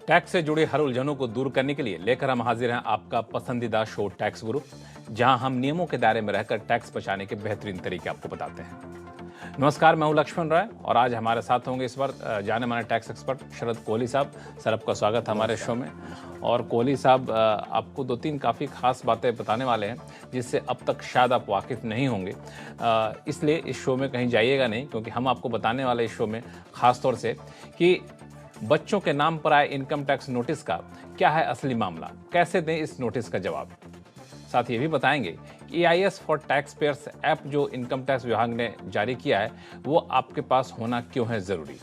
Tax से जुड़ी हर उलझनों को दूर करने के लिए लेकर हम हाजिर हैं आपका पसंदीदा शो टैक्स गुरु, जहां हम नियमों के दायरे में रहकर टैक्स बचाने के बेहतरीन तरीके आपको बताते हैं। नमस्कार, मैं हूं लक्ष्मण राय और आज हमारे साथ होंगे इस बार जाने माने टैक्स एक्सपर्ट शरद कोहली साहब। सर, आपका स्वागत है हमारे शो में। और कोहली साहब, आपको दो तीन काफ़ी खास बातें बताने वाले हैं जिससे अब तक शायद आप वाकिफ़ नहीं होंगे, इसलिए इस शो में कहीं जाइएगा नहीं, क्योंकि हम आपको बताने वाले इस शो में ख़ास तौर से कि बच्चों के नाम पर आए इनकम टैक्स नोटिस का क्या है असली मामला, कैसे दें इस नोटिस का जवाब। साथ ही ये भी बताएंगे कि EIS for tax payers app जो इनकम टैक्स विभाग ने जारी किया है वो आपके पास होना क्यों है ज़रूरी,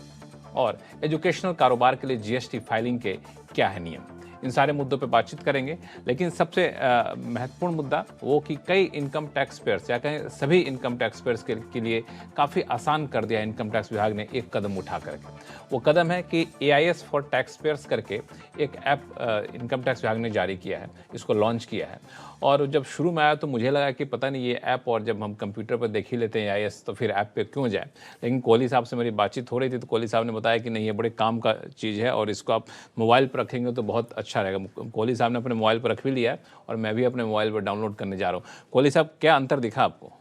और एजुकेशनल कारोबार के लिए GST फाइलिंग के क्या है नियम। इन सारे मुद्दों पे बातचीत करेंगे, लेकिन सबसे महत्वपूर्ण मुद्दा वो कि कई इनकम टैक्स पेयर्स या कहें सभी इनकम टैक्स पेयर्स के लिए काफ़ी आसान कर दिया इनकम टैक्स विभाग ने एक कदम उठा करके। वो कदम है कि EIS फॉर टैक्स पेयर्स करके एक ऐप इनकम टैक्स विभाग ने जारी किया है, इसको लॉन्च किया है। और जब शुरू में आया तो मुझे लगा कि पता नहीं ये ऐप, और जब हम कंप्यूटर पर देख ही लेते हैं EIS तो फिर ऐप पे क्यों जाए। लेकिन कोहली साहब से मेरी बातचीत हो रही थी तो कोहली साहब ने बताया कि नहीं, ये बड़े काम का चीज़ है और इसको आप मोबाइल पर रखेंगे तो बहुत अच्छा रहेगा। कोहली साहब ने अपने मोबाइल पर रख भी लिया है और मैं भी अपने मोबाइल पर डाउनलोड करने जा रहा हूँ। कोहली साहब, क्या अंतर दिखा आपको?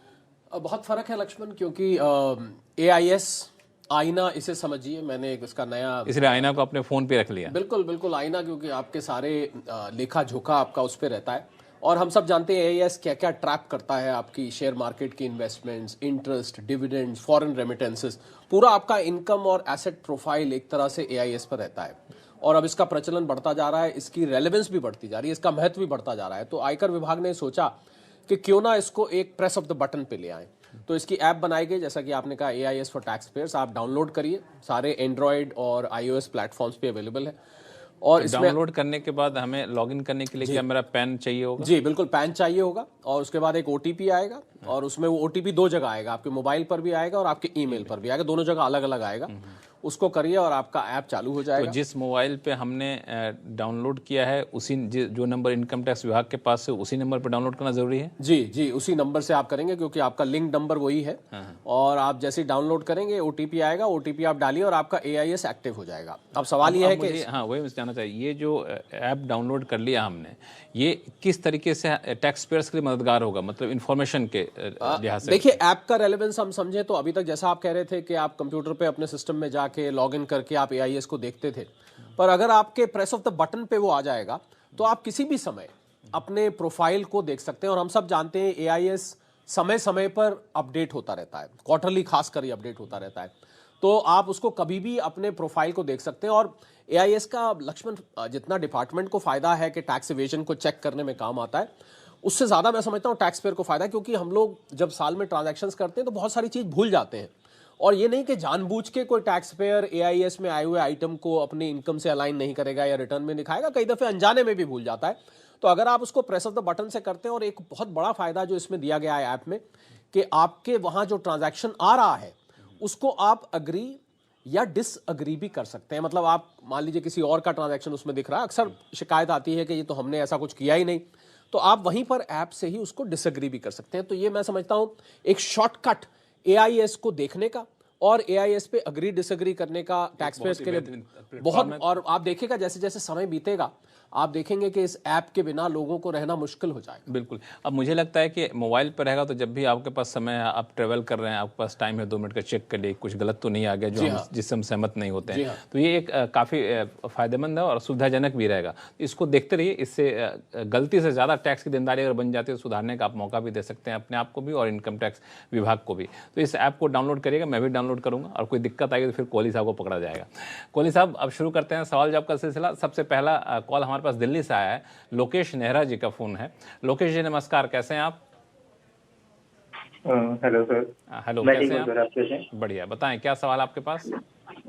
बहुत फ़र्क है लक्ष्मण, क्योंकि AIS आईना इसे समझिए, मैंने एक इसका नया, इसलिए आईना को अपने फ़ोन पे रख लिया। बिल्कुल बिल्कुल आईना, क्योंकि आपके सारे लेखा जोखा आपका उस पर रहता है। और हम सब जानते हैं AIS क्या क्या ट्रैप करता है, आपकी शेयर मार्केट की investments, interest, dividends, foreign remittances, पूरा आपका इनकम और एसेट प्रोफाइल एक तरह से AIS पर रहता है। और अब इसका प्रचलन बढ़ता जा रहा है, इसकी रेलेवेंस भी बढ़ती जा रही है, इसका महत्व भी बढ़ता जा रहा है। तो आयकर विभाग ने सोचा कि क्यों ना इसको एक प्रेस ऑफ द बटन पे ले आए। तो इसकी ऐप बनाई गई, जैसा कि आपने कहा, AIS फॉर टैक्स पेयर्स। आप डाउनलोड करिए, सारे एंड्रॉयड और iOS प्लेटफॉर्म्स पे अवेलेबल है। और तो इसमें डाउनलोड करने के बाद हमें लॉगिन करने के लिए क्या मेरा पैन चाहिए होगा? जी बिल्कुल, पैन चाहिए होगा। और उसके बाद एक OTP आएगा, और उसमें वो OTP दो जगह आएगा, आपके मोबाइल पर भी आएगा और आपके ईमेल पर भी आएगा, दोनों जगह अलग अलग आएगा। उसको करिए और आपका ऐप चालू हो जाएगा। तो जिस मोबाइल पे हमने डाउनलोड किया है उसी जो नंबर इनकम टैक्स विभाग के पास है उसी नंबर पर डाउनलोड करना जरूरी है? जी जी, उसी नंबर से आप करेंगे, क्योंकि आपका लिंक नंबर वही है। और आप जैसे ही डाउनलोड करेंगे OTP आएगा, OTP आप डालिए और आपका AIS एक्टिव हो जाएगा। अब सवाल ये है कि हाँ, वही मुझे जानना चाहिए, ये जो ऐप डाउनलोड कर लिया हमने, ये किस तरीके से टैक्स पेयर्स के लिए मददगार होगा, मतलब इन्फॉर्मेशन के लिहाज से? देखिए, ऐप का रेलेवेंस हम समझे तो अभी तक जैसा आप कह रहे थे कि आप कंप्यूटर पे अपने सिस्टम में जाके लॉगिन करके आप AIS को देखते थे, पर अगर आपके प्रेस ऑफ द बटन पे वो आ जाएगा तो आप किसी भी समय अपने प्रोफाइल को देख सकते हैं। और हम सब जानते हैं AIS समय समय पर अपडेट होता रहता है, क्वार्टरली खासकर अपडेट होता रहता है। तो आप उसको कभी भी अपने प्रोफाइल को देख सकते हैं। और AIS का लक्ष्मण, जितना डिपार्टमेंट को फायदा है कि टैक्स इवेजन को चेक करने में काम आता है, उससे ज़्यादा मैं समझता हूँ टैक्स पेयर को फायदा है, क्योंकि हम लोग जब साल में ट्रांजैक्शंस करते हैं तो बहुत सारी चीज़ भूल जाते हैं। और ये नहीं कि जानबूझ के कोई टैक्स पेयर AIS में आए हुए आइटम को अपनी इनकम से अलाइन नहीं करेगा या रिटर्न में दिखाएगा, कई दफ़े अनजाने में भी भूल जाता है। तो अगर आप उसको प्रेस ऑफ द बटन से करते हैं, और एक बहुत बड़ा फायदा जो इसमें दिया गया है ऐप में, कि आपके वहाँ जो ट्रांजैक्शन आ रहा है उसको आप अग्री या डिसअग्री भी कर सकते हैं। मतलब आप मान लीजिए किसी और का ट्रांजैक्शन उसमें दिख रहा है, अक्सर शिकायत आती है कि ये तो हमने ऐसा कुछ किया ही नहीं, तो आप वहीं पर ऐप से ही उसको डिसएग्री भी कर सकते हैं। तो ये मैं समझता हूं एक शॉर्टकट AIS को देखने का और AIS पे अग्री डिसएग्री करने का टैक्स पेयर्स के लिए बहुत। और आप देखिएगा जैसे जैसे समय बीतेगा आप देखेंगे कि इस ऐप के बिना लोगों को रहना मुश्किल हो जाएगा। बिल्कुल। अब मुझे लगता है कि मोबाइल पर रहेगा तो जब भी आपके पास समय है, आप ट्रैवल कर रहे हैं, आपके पास टाइम है 2 मिनट का चेक कर लिए कुछ गलत तो नहीं आ गया जो जिससे हम सहमत नहीं होते हैं, तो ये एक काफ़ी फ़ायदेमंद है और सुविधाजनक भी रहेगा। इसको देखते रहिए, इससे गलती से ज़्यादा टैक्स की देनदारी अगर बन जाती है तो सुधारने का आप मौका भी दे सकते हैं अपने आप को भी और इनकम टैक्स विभाग को भी। तो इस ऐप को डाउनलोड करिएगा, मैं भी डाउनलोड करूँगा, और कोई दिक्कत आएगी तो फिर कोहली साहब को पकड़ा जाएगा। कोहली साहब, अब शुरू करते हैं सवाल जवाब का सिलसिला। सबसे पहला कॉल हमारे पास दिल्ली से आया है, लोकेश नेहरा जी का फोन है। लोकेश जी नमस्कार, कैसे हैं आप? Hello sir. हेलो, मैं कैसे हैं सर, आप कैसे हैं? बढ़िया, बताएं क्या सवाल आपके पास?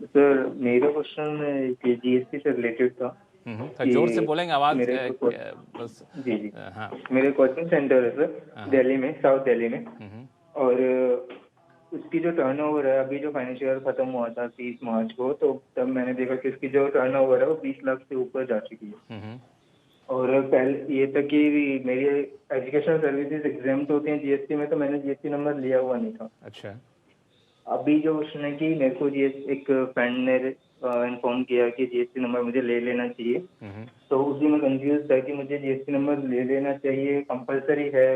सर मेरा क्वेश्चन GST से रिलेटेड था। तो जोर से बोलेंगे, आवाज मेरे बस। जी जी, हाँ, मेरे कोचिंग सेंटर है सर दिल्ली में, साउथ दिल्ली में। और उसकी जो टर्नओवर है, अभी जो फाइनेंशियल ईयर खत्म हुआ था 30 मार्च को, तो तब मैंने देखा कि इसकी जो टर्नओवर है वो 20 लाख से ऊपर जा चुकी है। और पहले ये तक कि मेरी एजुकेशनल सर्विसेज एग्जाम्प्ट होती हैं GST में, तो मैंने GST नंबर लिया हुआ नहीं था। अच्छा। अभी जो उसने की मेरे को एक फ्रेंड ने इन्फॉर्म किया कि जीएसटी नंबर मुझे ले लेना चाहिए, तो उसी में कंफ्यूज था कि मुझे जीएसटी नंबर ले लेना चाहिए, कंपलसरी है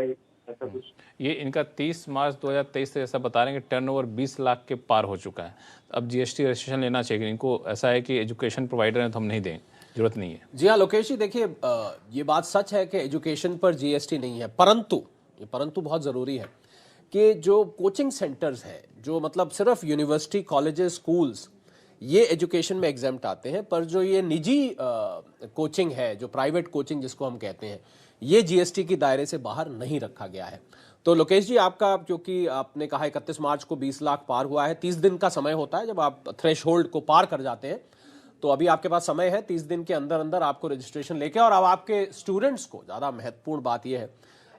ऐसा कुछ। ये इनका 30 मार्च 2023 से ऐसा बता रहे हैं कि टर्नओवर 20 लाख के पार हो चुका है। अब जीएसटी रजिस्ट्रेशन लेना चाहिए। इनको ऐसा है कि एजुकेशन प्रोवाइडर हैं तो हम नहीं दें, जरूरत नहीं है। जी हाँ लोकेश जी, देखिए ये बात सच है कि एजुकेशन पर जीएसटी नहीं है, परंतु ये परंतु बहुत ज़रूरी है कि जो कोचिंग सेंटर्स हैं, जो मतलब सिर्फ यूनिवर्सिटी, कॉलेजेस, स्कूल्स, ये एजुकेशन में एग्जाम्प्ट आते हैं, पर जो ये निजी कोचिंग है, जो प्राइवेट कोचिंग जिसको हम कहते हैं, ये जीएसटी की दायरे से बाहर नहीं रखा गया है। तो लोकेश जी, आपका क्योंकि आपने कहा 31 मार्च को 20 लाख पार हुआ है, 30 दिन का समय होता है जब आप थ्रेशहोल्ड को पार कर जाते हैं, तो अभी आपके पास समय है 30 दिन के अंदर अंदर आपको रजिस्ट्रेशन लेके। और अब आपके स्टूडेंट्स को ज़्यादा महत्वपूर्ण बात यह है,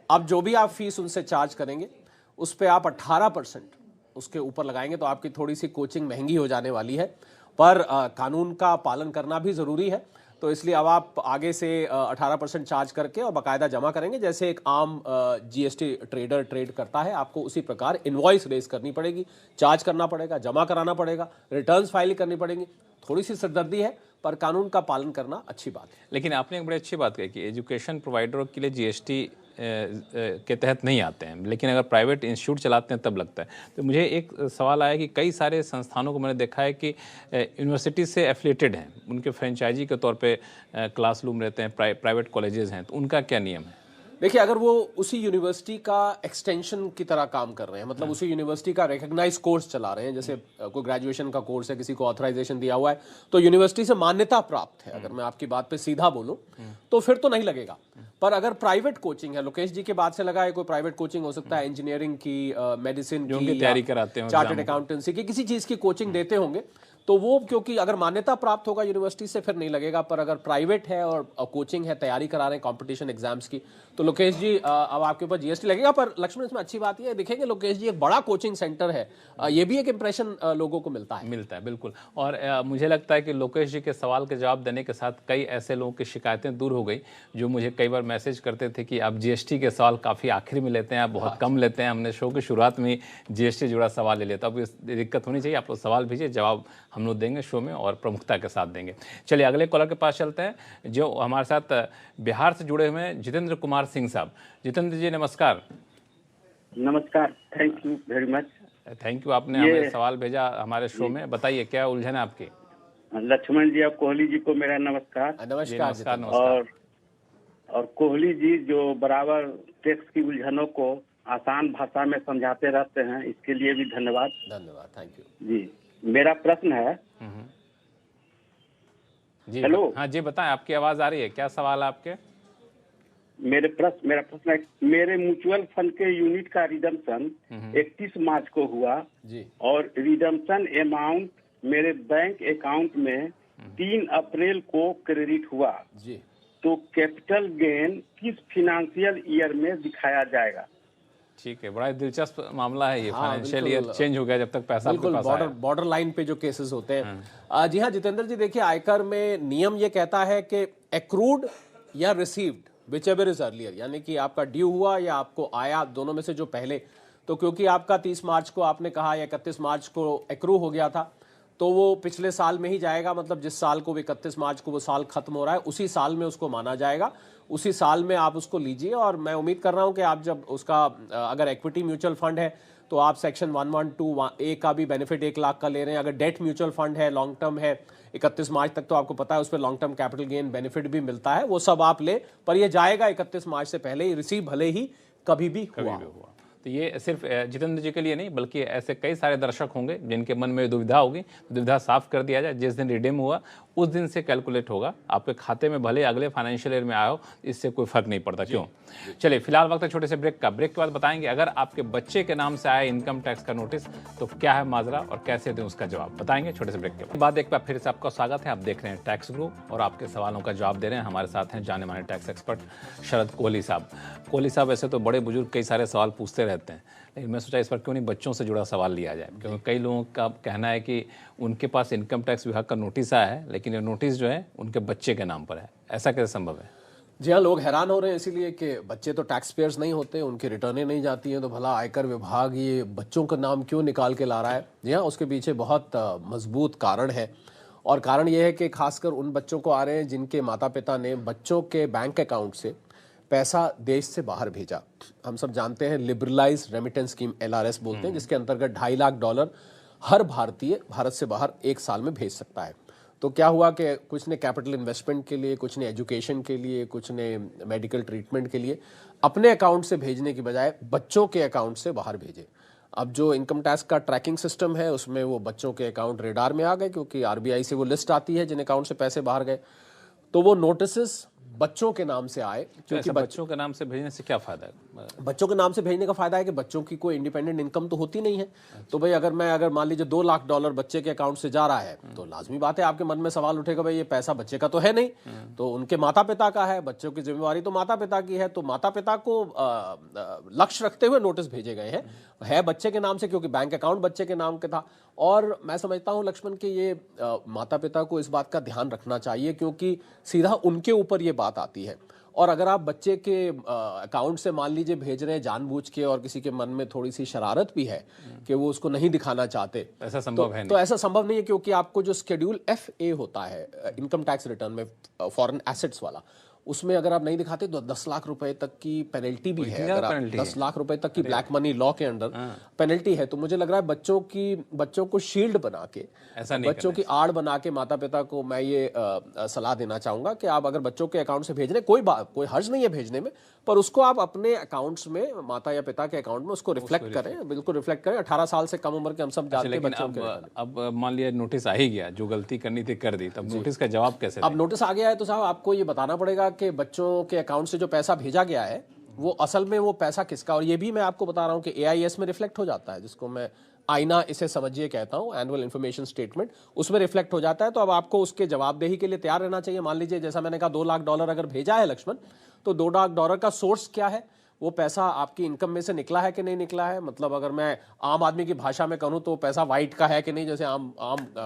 अब जो भी आप फीस उनसे चार्ज करेंगे उस पर आप 18% उसके ऊपर लगाएंगे, तो आपकी थोड़ी सी कोचिंग महंगी हो जाने वाली है, पर कानून का पालन करना भी ज़रूरी है। तो इसलिए अब आप आगे से 18% चार्ज करके और बाकायदा जमा करेंगे, जैसे एक आम जीएसटी ट्रेडर ट्रेड करता है, आपको उसी प्रकार इनवॉइस रेज करनी पड़ेगी, चार्ज करना पड़ेगा, जमा कराना पड़ेगा, रिटर्न्स फाइल करनी पड़ेंगी। थोड़ी सी सिरदर्दी है, पर कानून का पालन करना अच्छी बात है। लेकिन आपने एक बड़ी अच्छी बात कही कि एजुकेशन प्रोवाइडरों के लिए जीएसटी के तहत नहीं आते हैं, लेकिन अगर प्राइवेट इंस्टीट्यूट चलाते हैं तब लगता है। तो मुझे एक सवाल आया कि कई सारे संस्थानों को मैंने देखा है कि यूनिवर्सिटी से एफिलिएटेड हैं, उनके फ्रेंचाइजी के तौर पे क्लासरूम रहते हैं, प्राइवेट कॉलेजेस हैं, तो उनका क्या नियम है? देखिए, अगर वो उसी यूनिवर्सिटी का एक्सटेंशन की तरह काम कर रहे हैं, मतलब उसी यूनिवर्सिटी का रिकग्नाइज कोर्स चला रहे हैं, जैसे कोई ग्रेजुएशन का कोर्स है, किसी को ऑथराइजेशन दिया हुआ है, तो यूनिवर्सिटी से मान्यता प्राप्त है, अगर मैं आपकी बात पे सीधा बोलूं तो फिर तो नहीं लगेगा। पर अगर प्राइवेट कोचिंग है, लोकेश जी के बात से लगा है, कोई प्राइवेट कोचिंग हो सकता है, इंजीनियरिंग की, मेडिसिन की, तैयारी कराते हैं, चार्टर्ड अकाउंटेंसी की, किसी चीज की कोचिंग देते होंगे, तो वो क्योंकि अगर मान्यता प्राप्त होगा यूनिवर्सिटी से फिर नहीं लगेगा। पर अगर प्राइवेट है और कोचिंग है, तैयारी करा रहे हैं कॉम्पिटिशन एग्जाम्स की, तो लोकेश जी अब आपके ऊपर जीएसटी लगेगा। पर लक्ष्मण, इसमें अच्छी बात ये देखेंगे लोकेश जी, एक बड़ा कोचिंग सेंटर है, ये भी एक इंप्रेशन लोगों को मिलता है बिल्कुल। और मुझे लगता है कि लोकेश जी के सवाल के जवाब देने के साथ कई ऐसे लोगों की शिकायतें दूर हो गई जो मुझे कई बार मैसेज करते थे कि आप जीएसटी के सवाल काफ़ी आखिर में लेते हैं, आप बहुत कम लेते हैं, हमने शो की शुरुआत में जीएसटी जुड़ा सवाल ले लिया। तो अब इस दिक्कत होनी चाहिए, आप लोग सवाल भेजिए, जवाब हम लोग देंगे शो में और प्रमुखता के साथ देंगे। चलिए अगले कॉलर के पास चलते हैं, जो हमारे साथ बिहार से जुड़े हुए हैं जितेंद्र कुमार सिंह साहब। जितेंद्र जी नमस्कार। नमस्कार, thank you very much. Thank you, आपने हमें सवाल भेजा हमारे शो में, बताइए क्या उलझन है आपकी? लक्ष्मण जी और कोहली जी को मेरा नमस्कार। नमस्कार। और कोहली जी जो बराबर टैक्स की उलझनों को आसान भाषा में समझाते रहते हैं, इसके लिए भी धन्यवाद। थैंक यू जी। मेरा प्रश्न है जी। हेलो। हाँ जी, बताएं, आपकी आवाज आ रही है, क्या सवाल है आपके? मेरा प्रश्न है, मेरे म्यूचुअल फंड के यूनिट का रिडम्पशन 31 मार्च को हुआ जी, और रिडम्पशन अमाउंट मेरे बैंक अकाउंट में 3 अप्रैल को क्रेडिट हुआ जी। तो कैपिटल गेन किस फिनेंशियल ईयर में दिखाया जाएगा? ठीक है, बड़ा दिलचस्प मामला है ये। हाँ, फाइनेंशियल ईयर चेंज हो गया जब तक पैसा आपके बिल्कुल, पास आया। बॉर्डर लाइन पे जो केसेस होते हैं। जी हाँ जितेंद्र जी, देखिए आयकर में नियम ये कहता है कि एक्रूड या रिसीव्ड विचएवर इज अर्लियर, यानी कि आपका ड्यू हुआ या आपको आया, दोनों में से जो पहले। तो क्योंकि आपका 30 मार्च को आपने कहा या 31 मार्च को एक्रू हो गया था, तो वो पिछले साल में ही जाएगा, मतलब जिस साल को 31 मार्च को वो साल खत्म हो रहा है उसी साल में उसको माना जाएगा, उसी साल में आप उसको लीजिए। और मैं उम्मीद कर रहा हूं कि आप जब उसका अगर इक्विटी म्यूचुअल फंड है तो आप सेक्शन 112A का भी बेनिफिट 1 लाख का ले रहे हैं। अगर डेट म्यूचुअल फंड है, लॉन्ग टर्म है, 31 मार्च तक तो आपको पता है उस पर long term capital gain benefit भी मिलता है, वो सब आप ले, पर ये जाएगा 31 मार्च से पहले ही, रिसीव भले ही कभी भी हुआ। तो ये सिर्फ जितेंद्र जी के लिए नहीं बल्कि ऐसे कई सारे दर्शक होंगे जिनके मन में दुविधा होगी, तो दुविधा साफ कर दिया जाए। जिस दिन रिडीम हुआ उस दिन से कैलकुलेट होगा, आपके खाते में भले अगले फाइनेंशियल ईयर में आया हो, इससे कोई फर्क नहीं पड़ता। क्यों? चलिए फिलहाल वक्त है छोटे से ब्रेक का। ब्रेक के बाद बताएंगे अगर आपके बच्चे के नाम से आया इनकम टैक्स का नोटिस तो क्या है माजरा और कैसे दें उसका जवाब, बताएंगे छोटे से ब्रेक के बाद। एक बार फिर से आपका स्वागत है, आप देख रहे हैं टैक्स गुरु और आपके सवालों का जवाब दे रहे हैं। हमारे साथ हैं जाने माने टैक्स एक्सपर्ट शरद कोहली साहब। कोहली साहब वैसे तो बड़े बुजुर्ग कई सारे सवाल पूछते रहते हैं, लेकिन मैं सोचा इस पर क्यों नहीं बच्चों से जुड़ा सवाल लिया जाए, क्योंकि कई लोगों का कहना है कि उनके पास इनकम टैक्स विभाग का नोटिस आया है लेकिन ये नोटिस जो है उनके बच्चे के नाम पर है। ऐसा कैसे संभव है? जी हाँ, लोग हैरान हो रहे हैं इसीलिए कि बच्चे तो टैक्स पेयर्स नहीं होते, उनकी रिटर्नें नहीं जाती हैं, तो भला आयकर विभाग ये बच्चों का नाम क्यों निकाल के ला रहा है। जी हाँ, उसके पीछे बहुत मजबूत कारण है, और कारण ये है कि खासकर उन बच्चों को आ रहे हैं जिनके माता पिता ने बच्चों के बैंक अकाउंट से पैसा देश से बाहर भेजा। हम सब जानते हैं लिबरलाइज रेमिटेंस स्कीम, LRS बोलते हैं, जिसके अंतर्गत $2.5 लाख हर भारतीय भारत से बाहर एक साल में भेज सकता है। तो क्या हुआ कि कुछ ने कैपिटल इन्वेस्टमेंट के लिए, कुछ ने एजुकेशन के लिए, कुछ ने मेडिकल ट्रीटमेंट के लिए अपने अकाउंट से भेजने की बजाय बच्चों के अकाउंट से बाहर भेजे। अब जो इनकम टैक्स का ट्रैकिंग सिस्टम है उसमें वो बच्चों के अकाउंट रेडार में आ गए, क्योंकि RBI से वो लिस्ट आती है जिन अकाउंट से पैसे बाहर गए। तो वो नोटिस बच्चों के नाम से आए, क्योंकि बच्चों के नाम से भेजने से क्या फायदा है? बच्चों के नाम से भेजने का फायदा है कि बच्चों की कोई इंडिपेंडेंट इनकम तो होती नहीं है। तो भाई अगर मान लीजिए $2 लाख बच्चे के अकाउंट से जा रहा है, तो लाजमी बात है आपके मन में सवाल उठेगा, भाई ये पैसा बच्चे का तो है नहीं, तो उनके माता पिता का है, बच्चों की जिम्मेवारी तो माता पिता की है। तो माता पिता को लक्ष्य रखते हुए नोटिस भेजे गए हैं, है बच्चे के नाम से, क्योंकि बैंक अकाउंट बच्चे के नाम के था। और मैं समझता हूं लक्ष्मण कि ये माता पिता को इस बात का ध्यान रखना चाहिए, क्योंकि सीधा उनके ऊपर ये बात आती है। और अगर आप बच्चे के अकाउंट से मान लीजिए भेज रहे हैं जानबूझ के, और किसी के मन में थोड़ी सी शरारत भी है कि वो उसको नहीं दिखाना चाहते, ऐसा संभव है नहीं। तो ऐसा संभव नहीं है, क्योंकि आपको जो शेड्यूल FA होता है इनकम टैक्स रिटर्न में, फॉरेन एसेट्स वाला, उसमें अगर आप नहीं दिखाते तो 10 लाख रुपए तक की पेनल्टी भी है। अगर आप 10 लाख रुपए तक की ब्लैक मनी लॉ के अंडर पेनल्टी है। तो मुझे लग रहा है बच्चों को शील्ड बना के, बच्चों की आड़ बना के माता पिता को मैं ये सलाह देना चाहूंगा कि आप अगर बच्चों के अकाउंट से भेज रहे, कोई हर्ज नहीं है भेजने में, पर उसको आप अपने अकाउंट्स में, माता या पिता के अकाउंट में उसको रिफ्लेक्ट करें, बिल्कुल रिफ्लेक्ट करें। 18 साल से कम उम्र के हम सब जानते हैं बच्चों के। अब मान लिया नोटिस आ ही गया, जो गलती करनी थी कर दी, तब नोटिस का जवाब कैसे? अब नोटिस आ गया है तो साहब आपको ये बताना पड़ेगा कि बच्चों के अकाउंट से जो पैसा भेजा गया है वो असल में वो पैसा किसका, और ये भी मैं आपको बता रहा हूं कि AIS में रिफ्लेक्ट हो जाता है, जिसको मैं आईना इसे समझिए कहता हूं, एनुअल इन्फॉर्मेशन स्टेटमेंट, उसमें रिफ्लेक्ट हो जाता है। तो अब आपको उसके जवाबदेही के लिए तैयार रहना चाहिए। मान लीजिए जैसा मैंने कहा $2 लाख अगर भेजा है लक्ष्मण, तो $2 लाख का सोर्स क्या है, वो पैसा आपकी इनकम में से निकला है कि नहीं निकला है। मतलब अगर मैं आम आदमी की भाषा में कहूं तो पैसा वाइट का है कि नहीं, जैसे आम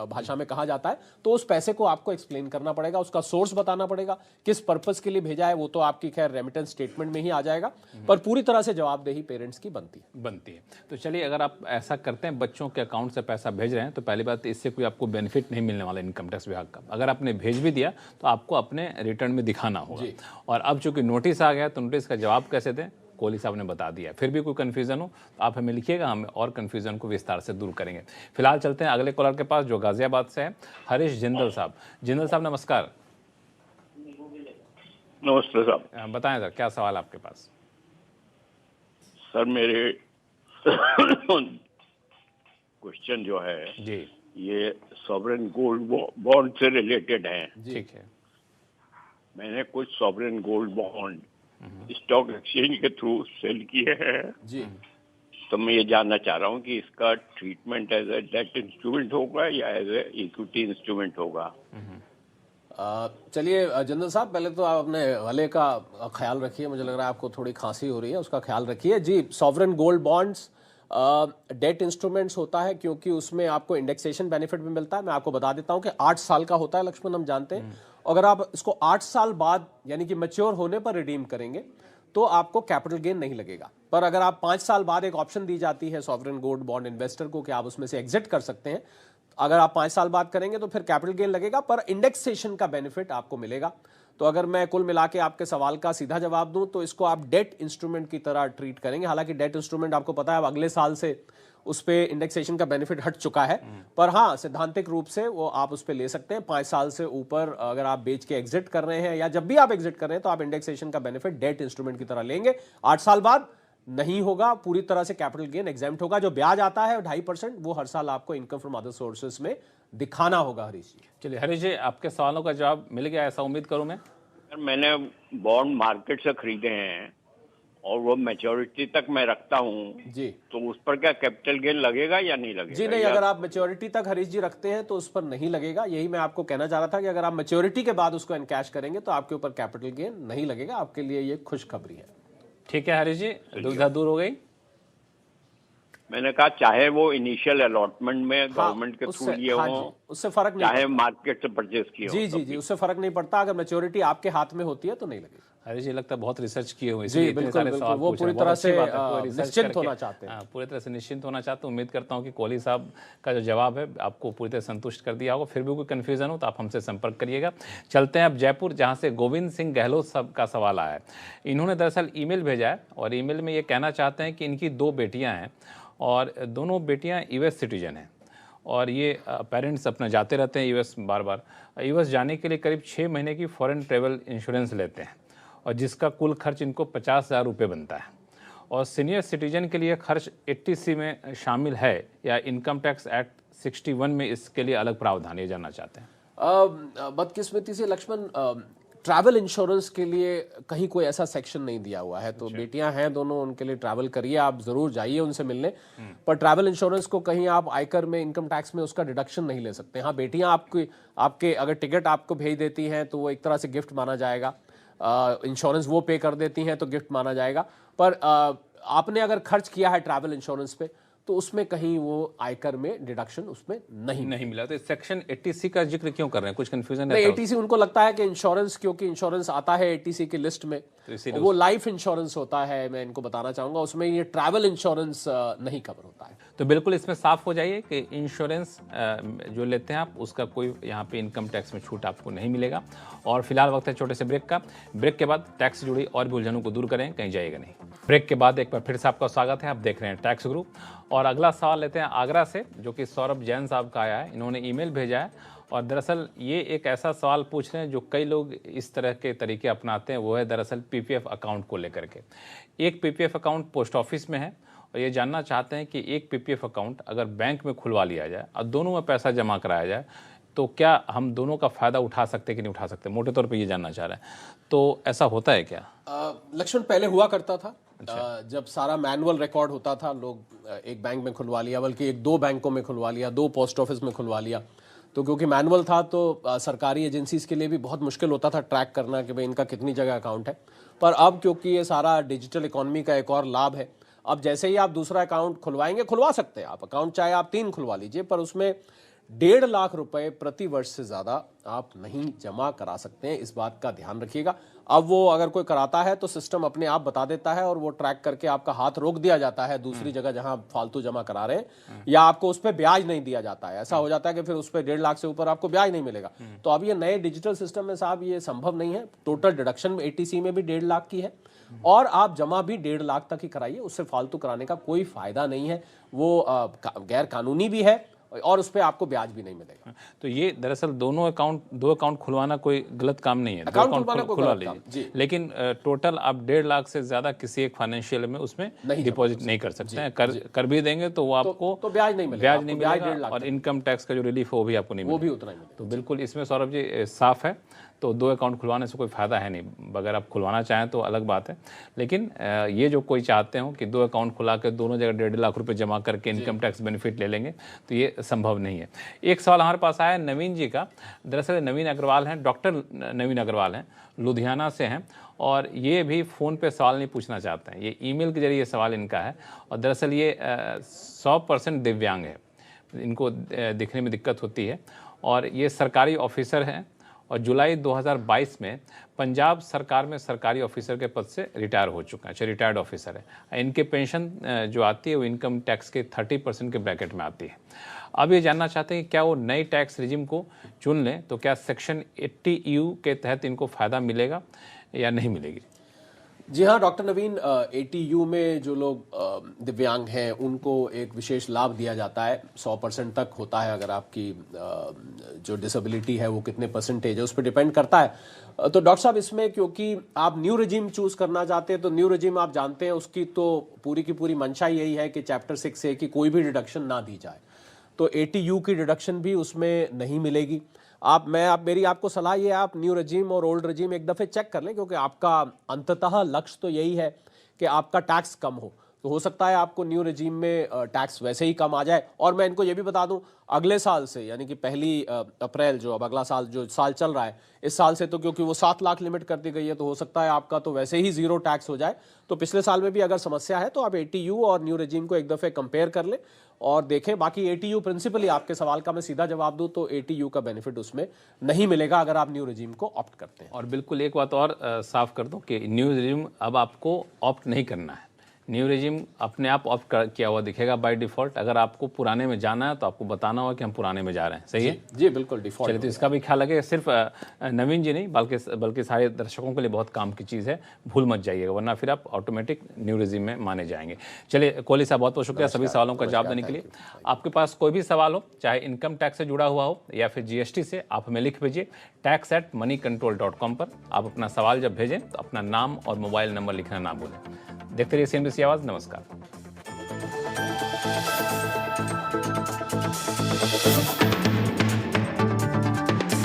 भाषा में कहा जाता है, तो उस पैसे को आपको एक्सप्लेन करना पड़ेगा, उसका सोर्स बताना पड़ेगा, किस पर्पस के लिए भेजा है। वो तो आपकी खैर रेमिटेंस स्टेटमेंट में ही आ जाएगा, पर पूरी तरह से जवाबदेही पेरेंट्स की बनती है। तो चलिए, अगर आप ऐसा करते हैं, बच्चों के अकाउंट से पैसा भेज रहे हैं, तो पहली बात इससे कोई आपको बेनिफिट नहीं मिलने वाला इनकम टैक्स विभाग का। अगर आपने भेज भी दिया तो आपको अपने रिटर्न में दिखाना होगा। और अब चूंकि नोटिस आ गया तो नोटिस का जवाब कैसे दें, कोहली साहब ने बता दिया। फिर भी कोई कंफ्यूजन हो तो आप हमें लिखिएगा, हम और कंफ्यूजन को विस्तार से दूर करेंगे। फिलहाल चलते हैं अगले कॉलर के पास, जो गाजियाबाद से है, हरीश जिंदल साहब। जिंदल साहब नमस्कार। नमस्ते साहब। बताएं सर, क्या सवाल आपके पास? सर मेरे क्वेश्चन जो है जी, ये सॉवरेन गोल्ड बॉन्ड से रिलेटेड है। ठीक है। मैंने कुछ sovereign gold bond stock exchange के थ्रू सेल किए हैं जी। तो मैं ये जानना चाह रहा हूँ कि इसका treatment as a debt instrument होगा या एज ए इक्विटी इंस्ट्रूमेंट होगा। चलिए जिंदल साहब, पहले तो आप अपने गले का ख्याल रखिए, मुझे लग रहा है आपको थोड़ी खांसी हो रही है, उसका ख्याल रखिए। जी, sovereign gold bonds debt instruments होता है, क्योंकि उसमें आपको इंडेक्सेशन बेनिफिट भी मिलता है। मैं आपको बता देता हूं कि 8 साल का होता है लक्ष्मण, हम जानते हैं। अगर आप इसको 8 साल बाद यानी कि मैच्योर होने पर रिडीम करेंगे तो आपको कैपिटल गेन नहीं लगेगा। पर अगर आप 5 साल बाद एक ऑप्शन दी जाती है सॉवरेन गोल्ड बॉन्ड इन्वेस्टर को कि आप उसमें से एग्जिट कर सकते हैं, अगर आप 5 साल बाद करेंगे तो फिर कैपिटल गेन लगेगा, पर इंडेक्सेशन का बेनिफिट आपको मिलेगा। तो अगर मैं कुल मिला के आपके सवाल का सीधा जवाब दूं तो इसको आप डेट इंस्ट्रूमेंट की तरह ट्रीट करेंगे। हालांकि डेट इंस्ट्रूमेंट आपको पता है अब अगले साल से उस पे इंडेक्सेशन का बेनिफिट हट चुका है, पर हाँ सैद्धांतिक रूप से वो आप उस पे ले सकते हैं। 5 साल से ऊपर अगर आप बेच के एग्जिट कर रहे हैं या जब भी आप एग्जिट कर रहे हैं तो आप इंडेक्सेशन का बेनिफिट डेट इंस्ट्रूमेंट की तरह लेंगे। 8 साल बाद नहीं होगा, पूरी तरह से कैपिटल गेन एग्जेम्प्ट होगा। जो ब्याज आता है 2.5%, वो हर साल आपको इनकम फ्रॉम अदर सोर्सेज में दिखाना होगा। हरीश जी, चलिए हरीश जी, आपके सवालों का जवाब मिल गया, ऐसा उम्मीद करूं मैं। मैंने बॉन्ड मार्केट से खरीदे हैं और वो मैच्योरिटी तक मैं रखता हूँ जी, तो उस पर क्या कैपिटल गेन लगेगा या नहीं लगेगा? जी नहीं, अगर आप मैच्योरिटी तक हरीश जी रखते हैं तो उस पर नहीं लगेगा। यही मैं आपको कहना चाह रहा था कि अगर आप मैच्योरिटी के बाद उसको एनकैश करेंगे तो आपके ऊपर कैपिटल गेन नहीं लगेगा। आपके लिए ये खुशखबरी है। ठीक है हरीश जी, दुविधा दूर हो गई। मैंने कहा चाहे वो इनिशियल अलॉटमेंट में गवर्नमेंट के थ्रू लिए हाँ हो, जी, उससे फर्क नहीं चाहे मार्केट से परचेज किए हो। जी जी जी, उससे फर्क नहीं पड़ता। अगर मैच्योरिटी आपके हाथ में होती है तो नहीं लगेगा। हरीश जी लगता है बहुत रिसर्च किए हुए जी, बिल्कुल, बिल्कुल। वो पूरी तरह से निश्चिंत होना चाहते हैं। पूरी तरह से निश्चिंत होना चाहते हैं। उम्मीद करता हूं कि कोहली साहब का जो जवाब है आपको पूरी तरह संतुष्ट कर दिया होगा। फिर भी कोई कन्फ्यूजन हो तो आप हमसे संपर्क करिएगा। चलते हैं अब जयपुर, जहां से गोविंद सिंह गहलोत साहब का सवाल आया है। इन्होंने दरअसल ईमेल भेजा है और ईमेल में ये कहना चाहते हैं कि इनकी 2 बेटियां हैं और दोनों बेटियां यूएस सिटीजन हैं और ये पेरेंट्स अपना जाते रहते हैं यूएस बार बार। यूएस जाने के लिए करीब 6 महीने की फॉरेन ट्रेवल इंश्योरेंस लेते हैं और जिसका कुल खर्च इनको 50,000 रुपये बनता है। और सीनियर सिटीजन के लिए खर्च 80C में शामिल है या इनकम टैक्स एक्ट 61 में इसके लिए अलग प्रावधान, ये जानना चाहते हैं। बदकिस्मती से लक्ष्मण, ट्रैवल इंश्योरेंस के लिए कहीं कोई ऐसा सेक्शन नहीं दिया हुआ है। तो बेटियां हैं दोनों, उनके लिए ट्रैवल करिए, आप जरूर जाइए उनसे मिलने। पर ट्रैवल इंश्योरेंस को कहीं आप आयकर में, इनकम टैक्स में उसका डिडक्शन नहीं ले सकते। हाँ, बेटियां आपके अगर टिकट आपको भेज देती हैं तो वो एक तरह से गिफ्ट माना जाएगा। इंश्योरेंस वो पे कर देती हैं तो गिफ्ट माना जाएगा। पर आपने अगर खर्च किया है ट्रैवल इंश्योरेंस पे तो उसमें कहीं वो आयकर में डिडक्शन उसमें नहीं मिला। तो सेक्शन 80C का जिक्र क्यों कर रहे हैं? कुछ कंफ्यूजन है? 80C उनको लगता है कि इंश्योरेंस, क्योंकि इंश्योरेंस आता है 80C की लिस्ट में, तो वो लाइफ इंश्योरेंस होता है। मैं इनको बताना चाहूंगा उसमें ये ट्रैवल इंश्योरेंस नहीं कवर होता है। तो बिल्कुल इसमें साफ हो जाइए कि इंश्योरेंस जो लेते हैं आप, उसका कोई यहाँ पे इनकम टैक्स में छूट आपको नहीं मिलेगा। और फिलहाल वक्त है छोटे से ब्रेक का। ब्रेक के बाद टैक्स से जुड़ी और भी उलझनों को दूर करें, कहीं जाइएगा नहीं। ब्रेक के बाद एक बार फिर से आपका स्वागत है। आप देख रहे हैं टैक्स गुरु और अगला सवाल लेते हैं आगरा से, जो कि सौरभ जैन साहब का आया है। इन्होंने ईमेल भेजा है और दरअसल ये एक ऐसा सवाल पूछ रहे हैं जो कई लोग इस तरह के तरीके अपनाते हैं। वो है दरअसल पीपीएफ अकाउंट को लेकर के। एक पीपीएफ अकाउंट पोस्ट ऑफिस में है और ये जानना चाहते हैं कि एक पीपीएफ अकाउंट अगर बैंक में खुलवा लिया जाए और दोनों में पैसा जमा कराया जाए तो क्या हम दोनों का फायदा उठा सकते कि नहीं उठा सकते? मोटे तौर पे ये जानना चाह रहे हैं। तो ऐसा होता है क्या? लक्ष्मण, पहले हुआ करता था। जब सारा मैनुअल रिकॉर्ड होता था, लोग एक बैंक में खुलवा लिया, बल्कि 1-2 बैंकों में खुलवा लिया, 2 पोस्ट ऑफिस में खुलवा लिया। तो क्योंकि मैनुअल था तो सरकारी एजेंसीज के लिए भी बहुत मुश्किल होता था ट्रैक करना कि भाई इनका कितनी जगह अकाउंट है। पर अब क्योंकि ये सारा डिजिटल इकोनॉमी का एक और लाभ है, अब जैसे ही आप दूसरा अकाउंट खुलवाएंगे, खुलवा सकते हैं आप अकाउंट, चाहे आप 3 खुलवा लीजिए, पर उसमें 1.5 लाख रुपए प्रति वर्ष से ज्यादा आप नहीं जमा करा सकते हैं। इस बात का ध्यान रखिएगा। अब वो अगर कोई कराता है तो सिस्टम अपने आप बता देता है और वो ट्रैक करके आपका हाथ रोक दिया जाता है दूसरी जगह जहां फालतू जमा करा रहे हैं, या आपको उस पर ब्याज नहीं दिया जाता है। ऐसा हो जाता है कि फिर उस पर 1.5 लाख से ऊपर आपको ब्याज नहीं मिलेगा। तो अब ये नए डिजिटल सिस्टम में साहब ये संभव नहीं है। टोटल डिडक्शन 80C में भी 1.5 लाख की है और आप जमा भी 1.5 लाख तक ही कराइए। उससे फालतू कराने का कोई फायदा नहीं है। वो गैर कानूनी भी है और उस पर आपको ब्याज भी नहीं मिलेगा। तो ये दरअसल दो अकाउंट खुलवाना कोई गलत काम नहीं है। अकाउंट खुलवाना कोई गलत काम जी। लेकिन टोटल आप 1.5 लाख से ज्यादा किसी एक फाइनेंशियल में उसमें डिपॉजिट नहीं कर सकते हैं। कर भी देंगे तो वो आपको तो ब्याज नहीं मिलेगा, ब्याज नहीं मिलेगा और इनकम टैक्स का जो रिलीफ है वो भी आपको नहीं मिलेगा, वो भी उतना ही मिलेगा। तो बिल्कुल इसमें सौरभ जी साफ है। तो 2 अकाउंट खुलवाने से कोई फायदा है नहीं। अगर आप खुलवाना चाहें तो अलग बात है, लेकिन ये जो कोई चाहते हो कि 2 अकाउंट खुला कर दोनों जगह 1.5 लाख रुपए जमा करके इनकम टैक्स बेनिफिट ले लेंगे, तो ये संभव नहीं है। एक सवाल हमारे पास आया नवीन जी का। दरअसल नवीन अग्रवाल हैं, डॉक्टर नवीन अग्रवाल हैं, लुधियाना से हैं और ये भी फ़ोन पे सवाल नहीं पूछना चाहते हैं। ये ईमेल के जरिए सवाल इनका है और दरअसल ये 100% दिव्यांग है, इनको दिखने में दिक्कत होती है और ये सरकारी ऑफिसर हैं और जुलाई 2022 में पंजाब सरकार में सरकारी ऑफिसर के पद से रिटायर हो चुका है। अच्छा, रिटायर्ड ऑफिसर है। इनके पेंशन जो आती है वो इनकम टैक्स के 30% के ब्रैकेट में आती है। अब ये जानना चाहते हैं कि क्या वो नई टैक्स रिजिम को चुन लें तो क्या सेक्शन 80EU के तहत इनको फ़ायदा मिलेगा या नहीं मिलेगी? जी हाँ डॉक्टर नवीन, 80U में जो लोग दिव्यांग हैं उनको एक विशेष लाभ दिया जाता है। 100% तक होता है। अगर आपकी जो डिसेबिलिटी है वो कितने परसेंटेज है उस पर डिपेंड करता है। तो डॉक्टर साहब, इसमें क्योंकि आप न्यू रेजिम चूज करना चाहते हैं, तो न्यू रेजिम आप जानते हैं उसकी तो पूरी की पूरी मंशा यही है कि चैप्टर 6 से कि कोई भी डिडक्शन ना दी जाए। तो 80U की डिडक्शन भी उसमें नहीं मिलेगी। मेरी आपको सलाह ये है, आप न्यू रेजिम और ओल्ड रेजिम एक दफ़े चेक कर लें, क्योंकि आपका अंततः लक्ष्य तो यही है कि आपका टैक्स कम हो सकता है आपको न्यू रेजिम में टैक्स वैसे ही कम आ जाए। और मैं इनको ये भी बता दूं, अगले साल से यानी कि 1 अप्रैल जो अब अगला साल जो साल चल रहा है, इस साल से तो क्योंकि वो 7 लाख लिमिट कर दी गई है, तो हो सकता है आपका तो वैसे ही 0 टैक्स हो जाए। तो पिछले साल में भी अगर समस्या है तो आप 80U और न्यू रेजिम को एक दफ़े कंपेयर कर लें और देखें। बाकी एटीयू प्रिंसिपली आपके सवाल का मैं सीधा जवाब दूं तो एटीयू का बेनिफिट उसमें नहीं मिलेगा अगर आप न्यू रेजिम को ऑप्ट करते हैं। और बिल्कुल एक बात और साफ कर दूं कि न्यू रेजिम अब आपको ऑप्ट नहीं करना है। न्यू रेजिम अपने आप ऑप्ट किया हुआ दिखेगा बाय डिफॉल्ट। अगर आपको पुराने में जाना है तो आपको बताना होगा कि हम पुराने में जा रहे हैं। सही है जी बिल्कुल डिफॉल्ट। चलिए, तो इसका भी ख्याल रखिए। सिर्फ नवीन जी नहीं बल्कि सारे दर्शकों के लिए बहुत काम की चीज़ है, भूल मत जाइएगा, वरना फिर आप ऑटोमेटिक न्यू रेजिम में माने जाएंगे। चलिए कोहली साहब, बहुत बहुत शुक्रिया सभी सवालों का जवाब देने के लिए। आपके पास कोई भी सवाल हो, चाहे इनकम टैक्स से जुड़ा हुआ हो या फिर GST से, आप हमें लिख भेजिए tax@moneycontrol.com पर। आप अपना सवाल जब भेजें तो अपना नाम और मोबाइल नंबर लिखना ना भूलें। देखते रहिए CNBC आवाज़। नमस्कार।